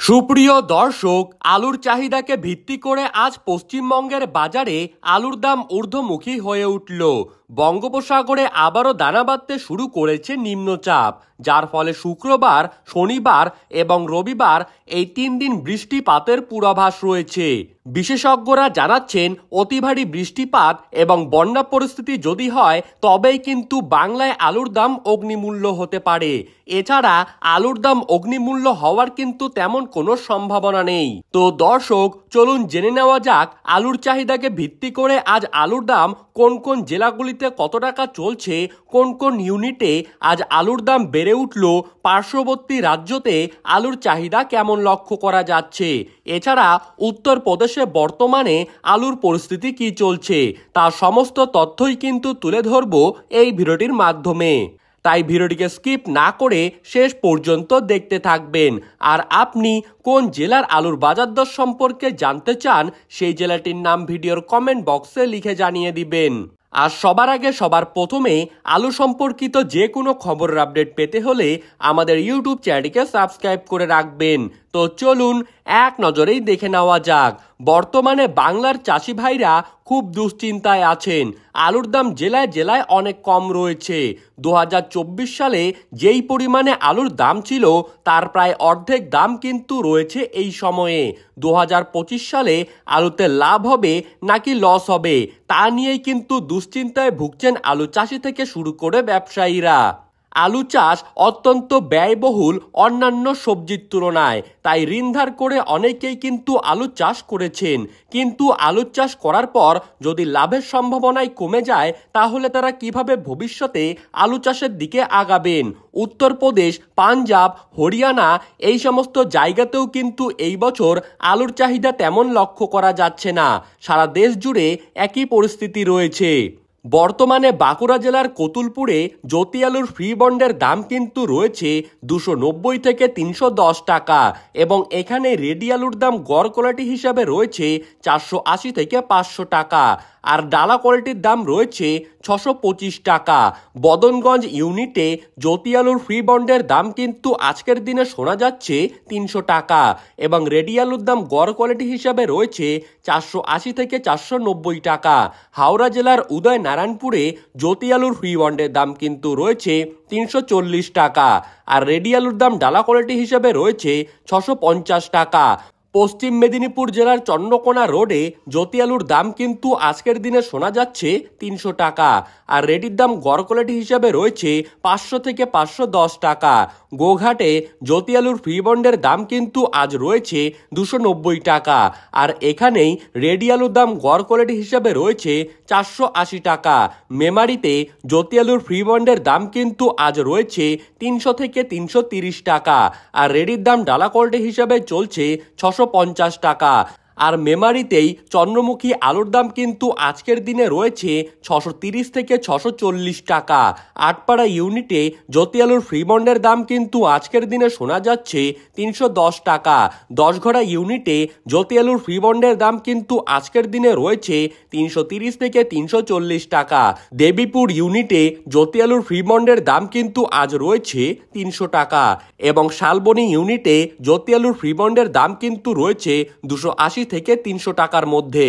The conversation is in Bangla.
সুপ্রিয় দর্শক, আলুর চাহিদাকে ভিত্তি করে আজ পশ্চিমবঙ্গের বাজারে আলুর দাম ঊর্ধ্বমুখী হয়ে উঠল। বঙ্গোপসাগরে আবারও দানা বাঁধতে শুরু করেছে নিম্নচাপ, যার ফলে শুক্রবার, শনিবার এবং রবিবার এই 3 দিন বৃষ্টিপাতের পূর্বাভাস রয়েছে। বিশেষজ্ঞরা জানাচ্ছেন, অতি ভারী বৃষ্টিপাত এবং বন্যা পরিস্থিতি যদি হয় তবেই কিন্তু বাংলায় আলুর দাম অগ্নিমূল্য হতে পারে। এছাড়া আলুর দাম অগ্নিমূল্য হওয়ার কিন্তু তেমন কোনো সম্ভাবনা নেই। তো দর্শক, চলুন জেনে নেওয়া যাক আলুর চাহিদাকে ভিত্তি করে আজ আলুর দাম কোন কোন জেলাগুলিতে কত টাকা চলছে, কোন কোন ইউনিটে আজ আলুর দাম বেড়ে উঠল, পার্শ্ববর্তী রাজ্যতে আলুর চাহিদা কেমন লক্ষ্য করা যাচ্ছে। এছাড়া উত্তরপ্রদেশে বর্তমানে আলুর পরিস্থিতি কি চলছে, তার সমস্ত তথ্যই কিন্তু তুলে ধরব এই ভিডিওটির মাধ্যমে। তাই ভিডিওটিকে স্কিপ না করে শেষ পর্যন্ত দেখতে থাকবেন। আর আপনি কোন জেলার আলুর বাজার দর সম্পর্কে জানতে চান, সেই জেলাটির নাম ভিডিওর কমেন্ট বক্সে লিখে জানিয়ে দিবেন। আর সবার আগে সবার প্রথমে আলু সম্পর্কিত যে কোনো খবরের আপডেট পেতে হলে আমাদের ইউটিউব চ্যানেলটিকে সাবস্ক্রাইব করে রাখবেন। তো চলুন এক নজরেই দেখে নেওয়া যাক। বর্তমানে বাংলার চাষি ভাইরা খুব দুশ্চিন্তায় আছেন। আলুর দাম জেলায় জেলায় অনেক কম রয়েছে। 2024 সালে যেই পরিমাণে আলুর দাম ছিল তার প্রায় অর্ধেক দাম কিন্তু রয়েছে এই সময়ে। 2025 সালে আলুতে লাভ হবে নাকি লস হবে তা নিয়েই কিন্তু দুশ্চিন্তায় ভুগছেন আলু চাষি থেকে শুরু করে ব্যবসায়ীরা। আলু চাষ অত্যন্ত ব্যয়বহুল অন্যান্য সবজির তুলনায়, তাই ঋণ ধার করে অনেকেই কিন্তু আলু চাষ করেছেন। কিন্তু আলু চাষ করার পর যদি লাভের সম্ভাবনাই কমে যায় তাহলে তারা কিভাবে ভবিষ্যতে আলু চাষের দিকে আগাবেন। উত্তরপ্রদেশ, পাঞ্জাব, হরিয়ানা এই সমস্ত জায়গাতেও কিন্তু এই বছর আলুর চাহিদা তেমন লক্ষ্য করা যাচ্ছে না। সারা দেশ জুড়ে একই পরিস্থিতি রয়েছে। বর্তমানে বাঁকুড়া জেলার কতুলপুরে জ্যোতি আলুর ফ্রি বন্ডের দাম কিন্তু রয়েছে 290 থেকে 310 টাকা এবং এখানে রেডি আলুর দাম গড় কোয়ালিটি হিসাবে রয়েছে 480 থেকে 500 টাকা আর ডালা কোয়ালিটির দাম রয়েছে 625 টাকা। বদনগঞ্জ ইউনিটে জ্যোতি আলুর ফ্রি বন্ডের দাম কিন্তু আজকের দিনে শোনা যাচ্ছে 300 টাকা এবং রেডি আলুর দাম গড় কোয়ালিটি হিসাবে রয়েছে 480 থেকে 490 টাকা। হাওড়া জেলার উদয় নারায়ণপুরে জ্যোতি আলুর ফ্রি বন্ডের দাম কিন্তু রয়েছে 340 টাকা আর রেডি আলুর দাম ডালা কোয়ালিটি হিসাবে রয়েছে 650 টাকা। পশ্চিম মেদিনীপুর জেলার চন্দ্রকোনা রোডে জ্যোতি আলুর দাম কিন্তু আজকের দিনে শোনা যাচ্ছে 300 টাকা আর রেডির দাম গড় কোয়ালিটি হিসাবে রয়েছে 500 থেকে 510 টাকা। গোঘাটে জ্যোতি আলুর ফ্রি বন্ডের দাম কিন্তু আজ রয়েছে 290 টাকা আর এখানেই রেডি আলুর দাম গড় কোয়ালিটি হিসাবে রয়েছে 480 টাকা। মেমারিতে জ্যোতি আলুর ফ্রি বন্ডের দাম কিন্তু আজ রয়েছে 300 থেকে 330 টাকা আর রেডির দাম ডালা কোয়ালিটি হিসাবে চলছে 650 টাকা। আর মেমারিতেই চন্দ্রমুখী আলুর দাম কিন্তু আজকের দিনে রয়েছে 630 থেকে 640 টাকা। আটপাড়া ইউনিটে জ্যোতি আলুর ফ্রি বন্ডের দাম কিন্তু আজকের দিনে শোনা যাচ্ছে 310 টাকা। 10ঘড়া ইউনিটে জ্যোতি আলুর ফ্রি বন্ডের দাম কিন্তু আজকের দিনে রয়েছে 330 থেকে 340 টাকা। দেবীপুর ইউনিটে জ্যোতি আলুর ফ্রি বন্ডের দাম কিন্তু আজ রয়েছে 300 টাকা এবং শালবনী ইউনিটে জ্যোতি আলুর ফ্রি বন্ডের দাম কিন্তু রয়েছে 280 থেকে 300 টাকার মধ্যে।